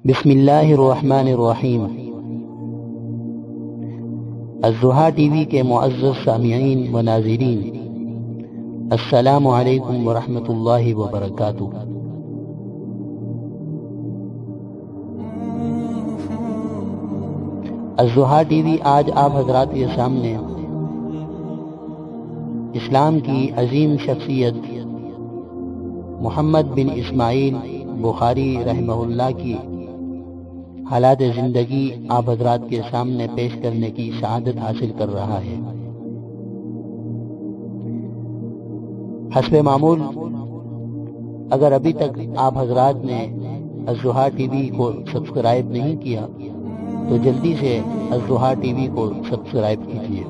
بسم اللہ الرحمن الرحیم۔ الضحیٰ ٹی وی کے معزز سامعین و ناظرین، السلام علیکم ورحمۃ اللہ وبرکاتہ۔ الضحیٰ ٹی وی آج آپ حضرات کے سامنے اسلام کی عظیم شخصیت محمد بن اسماعیل بخاری رحمہ اللہ کی حالات زندگی آپ حضرات کے سامنے پیش کرنے کی سعادت حاصل کر رہا ہے۔ حسب معمول اگر ابھی تک آپ حضرات نے الضحیٰ ٹی وی کو سبسکرائب نہیں کیا تو جلدی سے الضحیٰ ٹی وی کو سبسکرائب کیجیے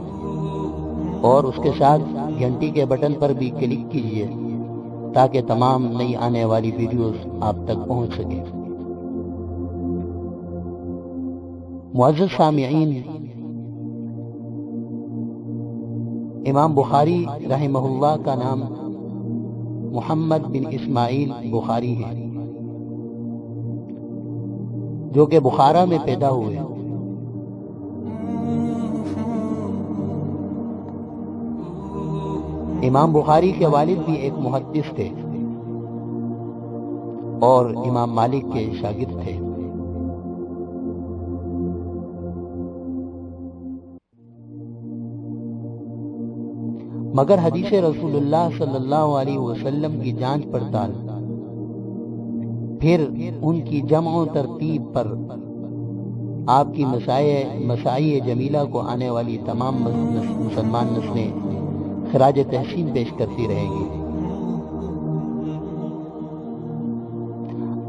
اور اس کے ساتھ گھنٹی کے بٹن پر بھی کلک کیجیے تاکہ تمام نئی آنے والی ویڈیوز آپ تک پہنچ سکے۔ معزز سامعین، امام بخاری رحمہ اللہ کا نام محمد بن اسماعیل بخاری ہے، جو کہ بخارا میں پیدا ہوئے۔ امام بخاری کے والد بھی ایک محدث تھے اور امام مالک کے شاگرد تھے۔ مگر حدیث رسول اللہ صلی اللہ علیہ وسلم کی جانچ پڑتال، پھر ان کی جمع و ترتیب پر آپ کی مسائی جمیلہ کو آنے والی تمام مسلمان نسلیں خراج تحسین پیش کرتی رہیں گی۔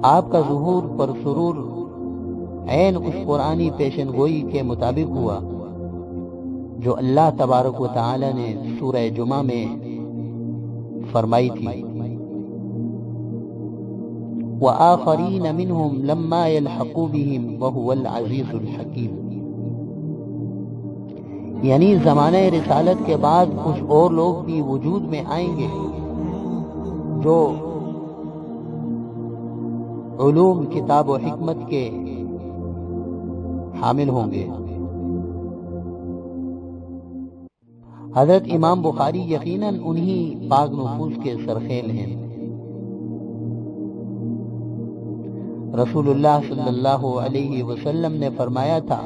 آپ کا ظہور پر سرور عین اس قرآنی پیشن گوئی کے مطابق ہوا جو اللہ تبارک و تعالی نے سورہ جمعہ میں فرمائی تھی، وآخرین منہم لما یلحقوا بہم وہو العزیز الحکیم، یعنی زمانہ رسالت کے بعد کچھ اور لوگ بھی وجود میں آئیں گے جو علوم کتاب و حکمت کے حامل ہوں گے۔ حضرت امام بخاری یقیناً انہی پاک نفوس کے سرخیل ہیں۔ رسول اللہ صلی اللہ علیہ وسلم نے فرمایا تھا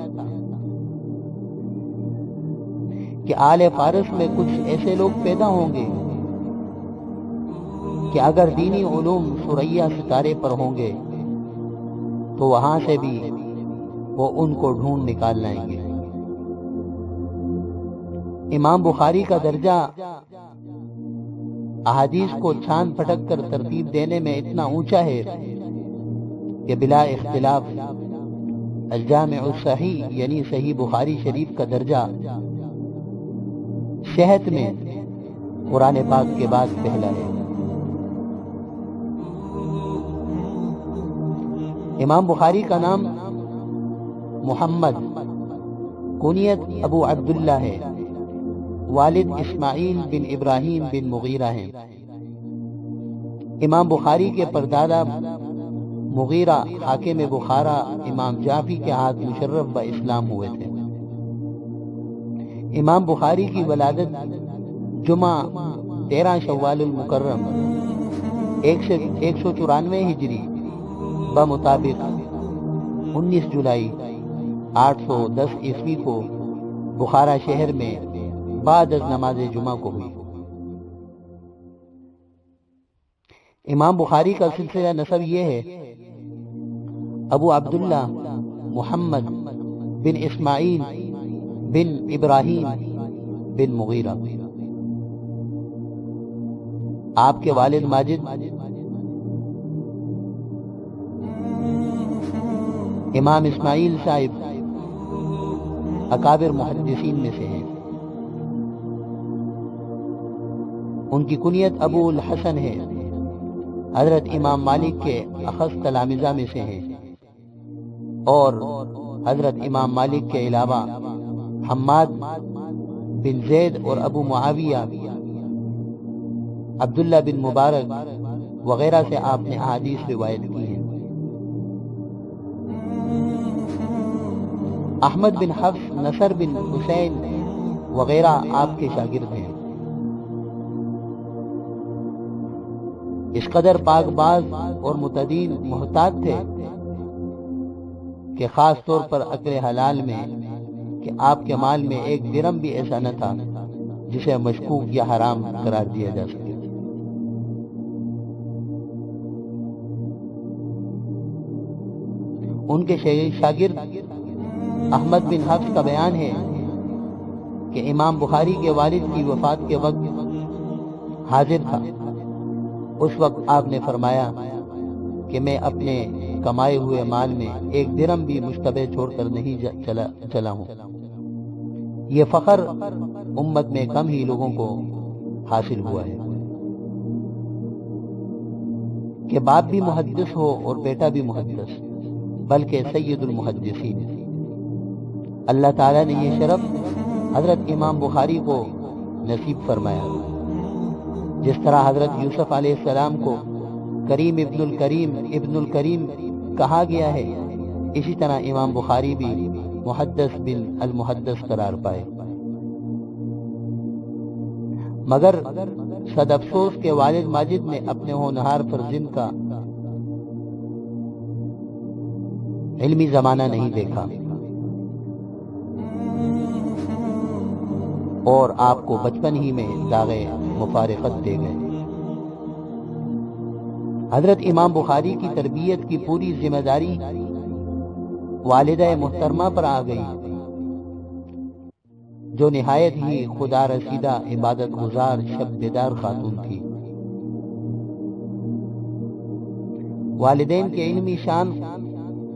کہ آل فارس میں کچھ ایسے لوگ پیدا ہوں گے کہ اگر دینی علوم ثریا ستارے پر ہوں گے تو وہاں سے بھی وہ ان کو ڈھونڈ نکال لائیں گے۔ امام بخاری کا درجہ احادیث کو چھان پھٹک کر ترتیب دینے میں اتنا اونچا ہے کہ بلا اختلاف الجامع الصحیح یعنی صحیح بخاری شریف کا درجہ صحت میں قرآن پاک کے بعد پہلا ہے۔ امام بخاری کا نام محمد، کنیت ابو عبداللہ ہے، والد اسماعیل بن ابراہیم بن مغیرہ ہیں۔ امام بخاری کے پردادا مغیرہ حاکم بخارا امام جعفری کے ہاتھ مشرف با اسلام ہوئے تھے۔ امام بخاری کی ولادت جمعہ 13 شوال المکرم 194 ہجری بمطابق 19 جولائی 810 عیسوی کو بخارا شہر میں بعد از نماز جمعہ کو ہوئی۔ امام بخاری کا سلسلہ نسب یہ ہے: ابو عبداللہ محمد بن اسماعیل بن ابراہیم بن مغیرہ۔ آپ کے والد ماجد امام اسماعیل صاحب اکابر محدثین میں سے ہیں۔ ان کی کنیت ابو الحسن ہے، حضرت امام مالک کے اخص تلامذہ میں سے ہیں، اور حضرت امام مالک کے علاوہ حماد بن زید اور ابو معاویہ، عبداللہ بن مبارک وغیرہ سے آپ نے احادیث روایت کی ہیں۔ احمد بن حفص، نصر بن حسین وغیرہ آپ کے شاگرد ہیں۔ اس قدر پاک باز اور متدین محتاط تھے کہ خاص طور پر اکل حلال میں کہ آپ کے مال میں ایک درم بھی ایسا نہ تھا جسے مشکوک یا حرام قرار دیا جا سکے۔ ان کے شاگرد احمد بن حفص کا بیان ہے کہ امام بخاری کے والد کی وفات کے وقت حاضر تھا۔ اس وقت آپ نے فرمایا کہ میں اپنے کمائے ہوئے مال میں ایک درم بھی مشتبہ چھوڑ کر نہیں چلا ہوں۔ یہ فخر امت میں کم ہی لوگوں کو حاصل ہوا ہے کہ باپ بھی محدث ہو اور بیٹا بھی محدث، بلکہ سید المحدثین۔ اللہ تعالیٰ نے یہ شرف حضرت امام بخاری کو نصیب فرمایا۔ جس طرح حضرت یوسف علیہ السلام کو کریم ابن الکریم کہا گیا ہے، اسی طرح امام بخاری بھی محدث بن المحدث قرار پائے۔ مگر صد افسوس کہ والد ماجد نے اپنے ہونہار فرزند کا علمی زمانہ نہیں دیکھا اور آپ کو بچپن ہی میں داغ مفارقت دے گئے۔ حضرت امام بخاری کی تربیت کی پوری ذمہ داری والدہ محترمہ پر آ گئی، جو نہایت ہی خدا رسیدہ عبادت گزار شب بیدار خاتون تھی۔ والدین کے علمی شان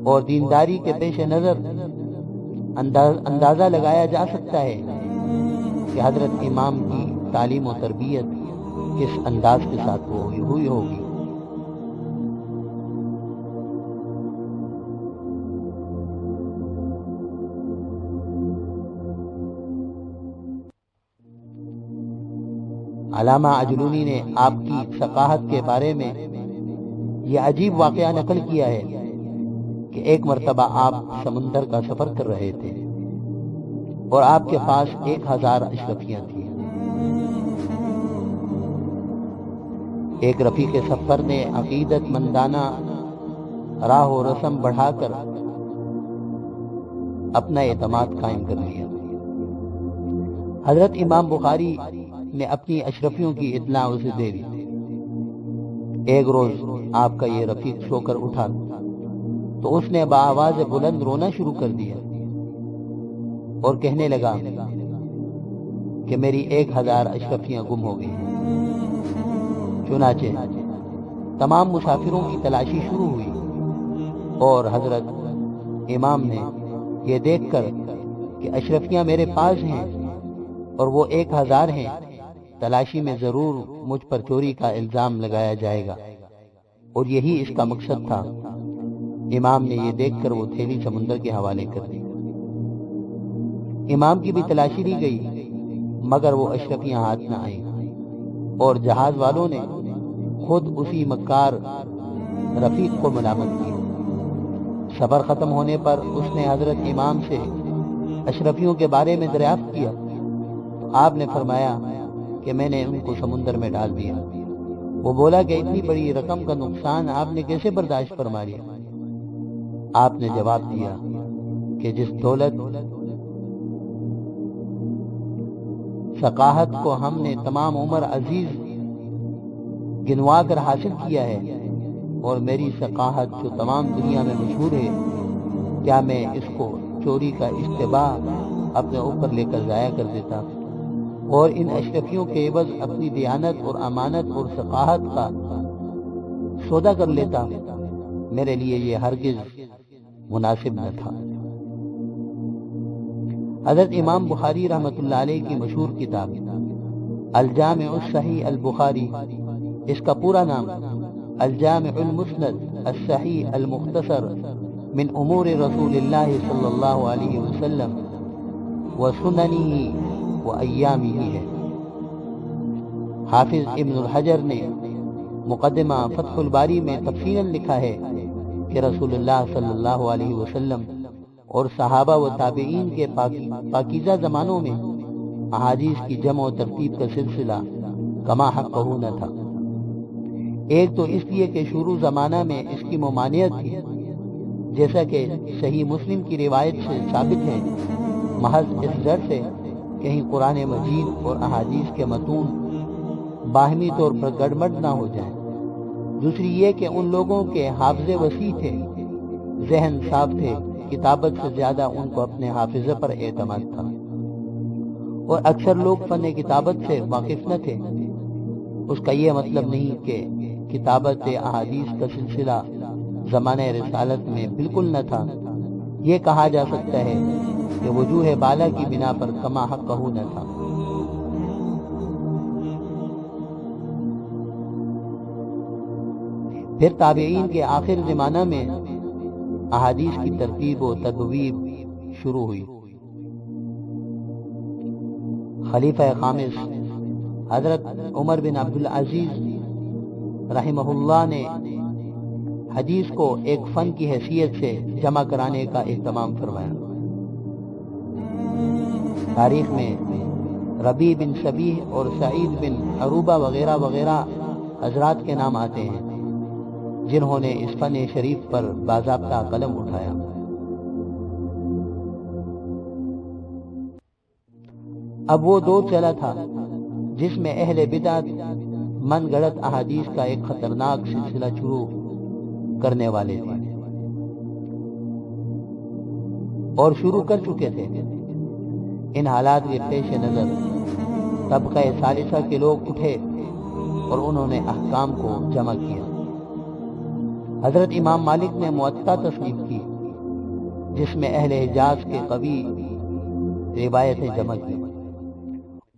اور دینداری کے پیش نظر اندازہ لگایا جا سکتا ہے کہ حضرت امام کی تعلیم و تربیت کس انداز کے ساتھ ہوئی ہوگی۔ علامہ عجلونی نے آپ کی ثقافت کے بارے میں یہ عجیب واقعہ نقل کیا ہے کہ ایک مرتبہ آپ سمندر کا سفر کر رہے تھے اور آپ کے پاس 1000 اشرفیاں تھیں۔ ایک رفیق سفر نے عقیدت مندانہ راہ و رسم بڑھا کر اپنا اعتماد قائم کر لیا۔ حضرت امام بخاری نے اپنی اشرفیوں کی اطلاع اسے دے دی۔ ایک روز آپ کا یہ رفیق سو کر اٹھا تو اس نے بآواز بلند رونا شروع کر دیا اور کہنے لگا کہ میری 1000 اشرفیاں گم ہو گئی۔ چنانچہ تمام مسافروں کی تلاشی شروع ہوئی اور حضرت امام نے یہ دیکھ کر کہ اشرفیاں میرے پاس ہیں اور وہ 1000 ہیں، تلاشی میں ضرور مجھ پر چوری کا الزام لگایا جائے گا، اور یہی اس کا مقصد تھا۔ امام نے یہ دیکھ کر وہ تھیلی سمندر کے حوالے کر دی۔ امام کی بھی تلاشی لی گئی مگر وہ اشرفیاں ہاتھ نہ آئیں، اور جہاز والوں نے خود اسی مکار رفیق کو ملامت کی۔ سفر ختم ہونے پر اس نے حضرت امام سے اشرفیوں کے بارے میں دریافت کیا تو آپ نے فرمایا کہ میں نے ان کو سمندر میں ڈال دیا۔ وہ بولا کہ اتنی بڑی رقم کا نقصان آپ نے کیسے برداشت فرما لیا؟ آپ نے جواب دیا کہ جس دولت ثقافت کو ہم نے تمام عمر عزیز گنوا کر حاصل کیا ہے، اور میری ثقافت جو تمام دنیا میں مشہور ہے، کیا میں اس کو چوری کا اشتباہ اپنے اوپر لے کر ضائع کر دیتا اور ان اشرفیوں کے عوض اپنی دیانت اور امانت اور ثقافت کا سودا کر لیتا؟ میرے لیے یہ ہرگز مناسب نہ تھا۔ حضرت امام بخاری رحمۃ اللہ علیہ کی مشہور کتاب الجامع الصحیح البخاری، اس کا پورا نام الجامع المسند الصحیح المختصر من امور رسول اللہ صلی اللہ علیہ وسلم وسننہ وایامہ ہے۔ حافظ ابن الحجر نے مقدمہ فتح الباری میں تفصیلاً لکھا ہے کہ رسول اللہ صلی اللہ علیہ وسلم اور صحابہ و تابعین کے پاکیزہ زمانوں میں احادیث کی جمع و ترتیب کا سلسلہ کما حقہ نہ تھا۔ ایک تو اس لیے کہ شروع زمانہ میں اس کی ممانعت تھی، جیسا کہ صحیح مسلم کی روایت سے ثابت ہے، محض اس ڈر سے کہیں قرآن مجید اور احادیث کے متون باہمی طور پر گڑبڑ نہ ہو جائیں۔ دوسری یہ کہ ان لوگوں کے حافظے وسیع تھے، ذہن صاف تھے، کتابت سے زیادہ ان کو اپنے حافظے پر اعتماد تھا، اور اکثر لوگ فن کتابت سے واقف نہ تھے۔ اس کا یہ مطلب نہیں کہ کتابت احادیث کا سلسلہ زمانہ رسالت میں بالکل نہ تھا۔ یہ کہا جا سکتا ہے کہ وجوہ بالا کی بنا پر کما حقہ نہ تھا۔ پھر تابعین کے آخر زمانہ میں احادیث کی ترتیب و تدویب شروع ہوئی۔ خلیفہ خامس حضرت عمر بن عبدالعزیز رحمہ اللہ نے حدیث کو ایک فن کی حیثیت سے جمع کرانے کا اہتمام فرمایا۔ تاریخ میں ربیع بن شبیح اور سعید بن عروبہ وغیرہ وغیرہ حضرات کے نام آتے ہیں جنہوں نے اس فن شریف پر باضابطہ قلم اٹھایا۔ اب وہ دور چلا تھا جس میں اہل بدعت من گڑت احادیث کا ایک خطرناک سلسلہ شروع کرنے والے تھے اور شروع کر چکے تھے۔ ان حالات کے پیش نظر طبقہ ثالثہ کے لوگ اٹھے اور انہوں نے احکام کو جمع کیا۔ حضرت امام مالک نے موطا تصنیف کی جس میں اہل حجاز کے قوی روایتیں جمع کی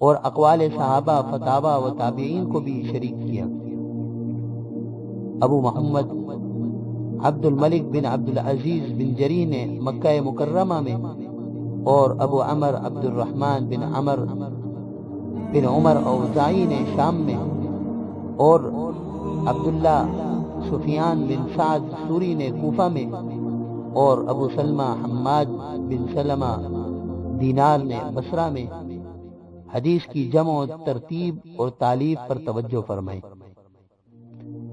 اور اقوال صحابہ، فتاوی و تابعین کو بھی شریک کیا۔ ابو محمد عبد الملک بن عبدالعزیز بن جری نے مکہ مکرمہ میں، اور ابو عمر عبد الرحمن بن عمر اوزاعی نے شام میں، اور عبداللہ سفیان بن سعد سوری نے کوفہ میں، اور ابو سلمہ حماد بن سلمہ دینار نے بصرہ میں حدیث کی جمع و ترتیب اور تالیف پر توجہ فرمائی۔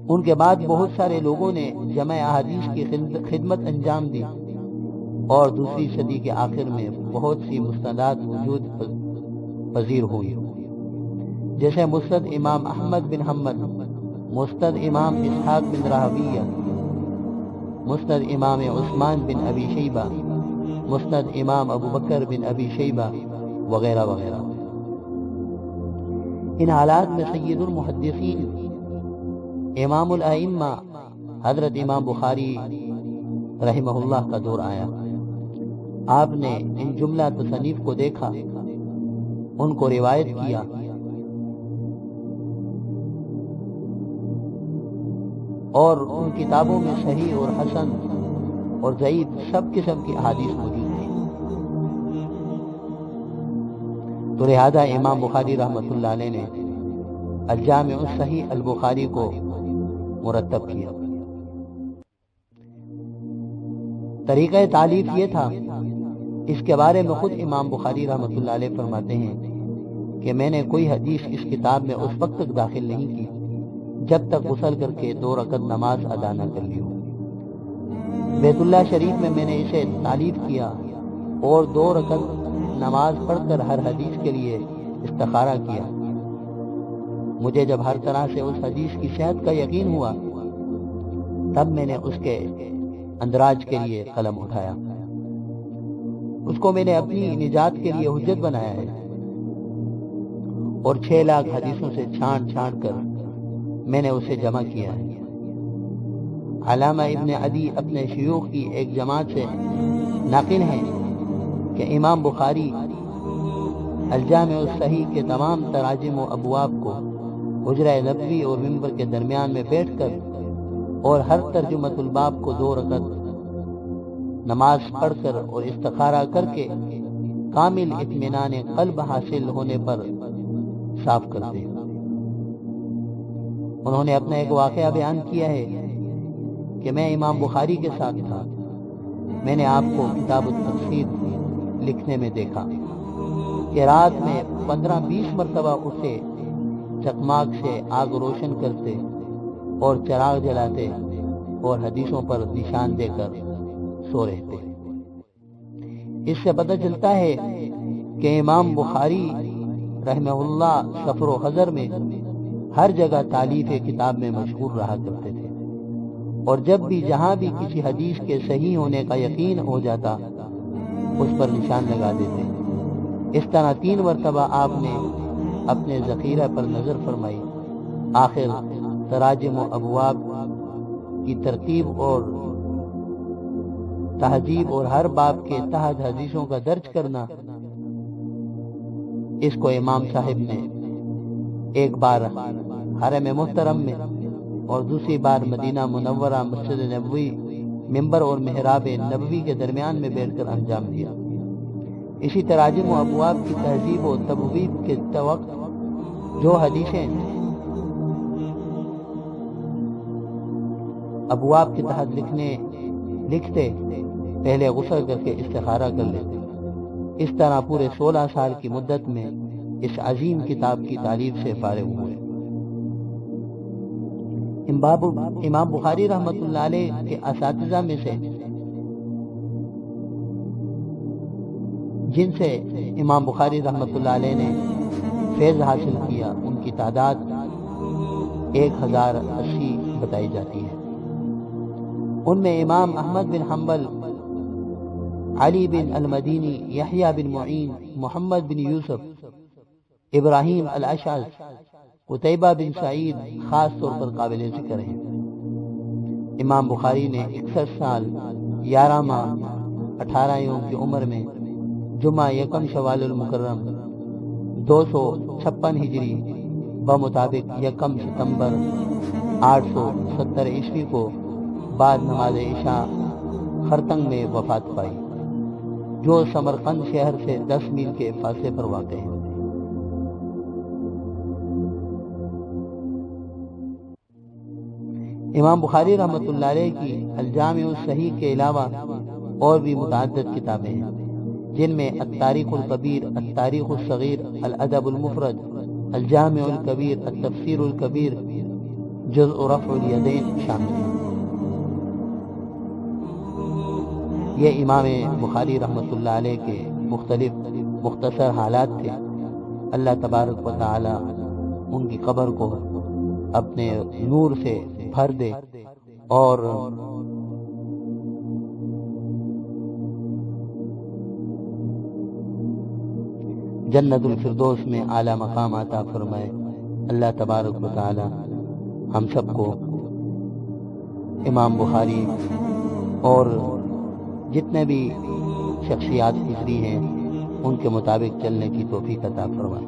ان کے بعد بہت سارے لوگوں نے جمع احادیث کی خدمت انجام دی، اور دوسری صدی کے آخر میں بہت سی مستندات وجود پذیر ہوئی، جیسے مسند امام احمد بن حنبل، مسند امام اسحاق بن راہویہ، مسند امام عثمان بن ابی شیبہ، مسند امام ابو بکر بن ابی شیبہ وغیرہ وغیرہ۔ ان حالات میں سید المحدثین امام الائمہ حضرت امام بخاری رحمہ اللہ کا دور آیا۔ آپ نے ان جملہ تصانیف کو دیکھا، ان کو روایت کیا، اور ان کتابوں میں صحیح اور حسن اور ضعیف سب قسم کی احادیث موجود تھی۔ تو لہذا امام بخاری رحمۃ اللہ علیہ نے الجامع الصحیح البخاری کو مرتب کیا۔ طریقہ تالیف یہ تھا، اس کے بارے میں خود امام بخاری رحمۃ اللہ علیہ فرماتے ہیں کہ میں نے کوئی حدیث اس کتاب میں اس وقت تک داخل نہیں کی جب تک غسل کر کے 2 رکعت نماز ادا نہ کر لی ہو۔ بیت اللہ شریف میں نے اسے تالیف کیا اور 2 رکعت نماز پڑھ کر ہر حدیث کے لیے استخارہ کیا۔ مجھے جب ہر طرح سے اس حدیث کی صحت کا یقین ہوا تب میں نے اس کے اندراج کے لیے قلم اٹھایا۔ اس کو میں نے اپنی نجات کے لیے حجت بنایا ہے، اور 6 لاکھ حدیثوں سے چھانٹ کر میں نے اسے جمع کیا ہے۔ علامہ ابن عدی اپنے شیوخ کی ایک جماعت سے ناقل ہیں کہ امام بخاری الجامع الصحیح کے تمام تراجم و ابواب کو حجرہ نبوی اور منبر کے درمیان میں بیٹھ کر اور ہر ترجمۃ الباب کو 2 رکعت نماز پڑھ کر اور استخارہ کر کے کامل اطمینان قلب حاصل ہونے پر صاف کرتے۔ انہوں نے اپنا ایک واقعہ بیان کیا ہے کہ میں امام بخاری کے ساتھ تھا میں نے آپ کو کتاب التفسیر لکھنے میں دیکھا کہ رات میں 15-20 مرتبہ اٹھتے، چکماک سے آگ روشن کرتے اور چراغ جلاتے اور حدیثوں پر نشان دے کر سو رہتے۔ اس سے پتہ چلتا ہے کہ امام بخاری رحمہ اللہ سفر و حضر میں ہر جگہ تالیف کتاب میں مشغول رہا کرتے تھے، اور جب بھی جہاں بھی کسی حدیث کے صحیح ہونے کا یقین ہو جاتا اس پر نشان لگا دیتے۔ اس طرح 3 مرتبہ آپ نے اپنے ذخیرہ پر نظر فرمائی، آخر تراجم و ابواب کی ترتیب اور تہذیب اور ہر باب کے تحت حدیثوں کا درج کرنا، اس کو امام صاحب نے ایک بار حرم محترم میں اور دوسری بار مدینہ منورہ مسجد نبوی ممبر اور محراب نبوی کے درمیان میں بیٹھ کر انجام دیا۔ اسی تراجم و ابواب کی تہذیب و تبویب کے وقت جو حدیثیں ابواب کے تحت لکھتے پہلے غسل کر کے استخارہ کر لیتے۔ اس طرح پورے 16 سال کی مدت میں اس عظیم کتاب کی تالیف سے فارغ ہوئے۔ امام بخاری رحمۃ اللہ علیہ کے اساتذہ میں سے جن سے امام بخاری رحمۃ اللہ علیہ نے فیض حاصل کیا ان کی تعداد 1080 بتائی جاتی ہے۔ ان میں امام احمد بن حنبل، علی بن المدینی، یحییٰ بن معین، محمد بن یوسف، ابراہیم الاشعث، قتیبہ بن سعید خاص طور پر قابل ذکر ہیں۔ امام بخاری نے 61 سال 11 ماہ 18 یوم کی عمر میں جمعہ 1 شوال المکرم 256 ہجری بمطابق 1 ستمبر 870 عیسوی کو بعد نماز عشاء خرطنگ میں وفات پائی، جو سمرقند شہر سے 10 میل کے فاصلے پر واقع ہے۔ امام بخاری رحمۃ اللہ علیہ کی الجامع الصحیح کے علاوہ اور بھی متعدد کتابیں ہیں، جن میں التاریخ الکبیر، التاریخ الصغیر، الادب المفرد، الجامع الکبیر، التفسیر الکبیر، جزء رفع الیدین شامل ہیں۔ یہ امام بخاری رحمۃ اللہ علیہ کے مختصر حالات تھے۔ اللہ تبارک و تعالی ان کی قبر کو اپنے نور سے بھر دے اور جنت الفردوس میں اعلیٰ مقام عطا فرمائے۔ اللہ تبارک و تعالی ہم سب کو امام بخاری اور جتنے بھی شخصیات گزری ہیں ان کے مطابق چلنے کی توفیق عطا فرمائے۔